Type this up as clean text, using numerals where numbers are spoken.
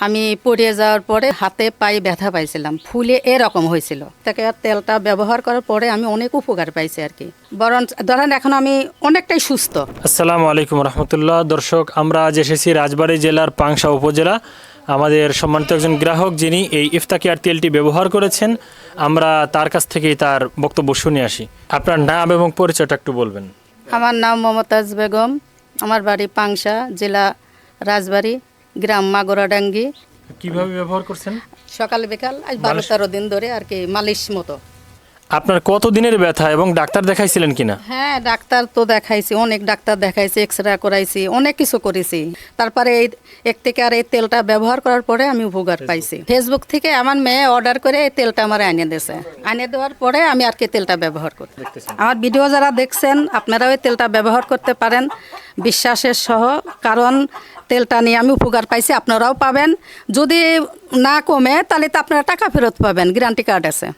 আমি পড়ে যাওয়ার পরে হাতে পায়ে ব্যথা পাইছিলাম, ফুলে এরকম হয়েছিল। তাকে তেলটা ব্যবহার করার পরে আমি অনেক উপকার পাইছি আর কি, বরং ধরেন এখন আমি অনেকটাই সুস্থ। আসসালামু আলাইকুম রহমতুল্লাহ। দর্শক, আমরা আজ এসেছি রাজবাড়ী জেলার পাংশা উপজেলা। আমাদের সম্মানিত একজন গ্রাহক যিনি এই ইফতাকিয়ার তেলটি ব্যবহার করেছেন, আমরা তার কাছ থেকেই তার বক্তব্য শুনে আসি। আপনার নাম এবং পরিচয়টা একটু বলবেন। আমার নাম মমতাজ বেগম, আমার বাড়ি পাংশা, জেলা রাজবাড়ী, গ্রাম মাগুরাডাঙ্গি। কিভাবে ব্যবহার করছেন? সকাল বিকাল আজ 12-13 দিন ধরে আর কি, মালিশ মতো। আপনার কত দিনের ব্যথা এবং ডাক্তার দেখাইছিলেন কিনা? হ্যাঁ, ডাক্তার তো দেখাইছি, অনেক ডাক্তার দেখাইছি, এক্সরে করাইছি, অনেক কিছু করেছি। তারপরে এই এই তেলটা ব্যবহার করার পরে আমি উপকার পাইছি। ফেসবুক থেকে আমার মেয়ে অর্ডার করে এই তেলটা আমার এনে দিয়েছে। এনে দেওয়ার পরে আমি আর কি তেলটা ব্যবহার করি। আমার ভিডিও যারা দেখছেন আপনারাও এই তেলটা ব্যবহার করতে পারেন বিশ্বাসের সহ, কারণ তেলটা নিয়ে আমি উপকার পাইছি, আপনারাও পাবেন। যদি না কমে তাহলে তো আপনারা টাকা ফেরত পাবেন, গ্যারান্টি কার্ড আছে।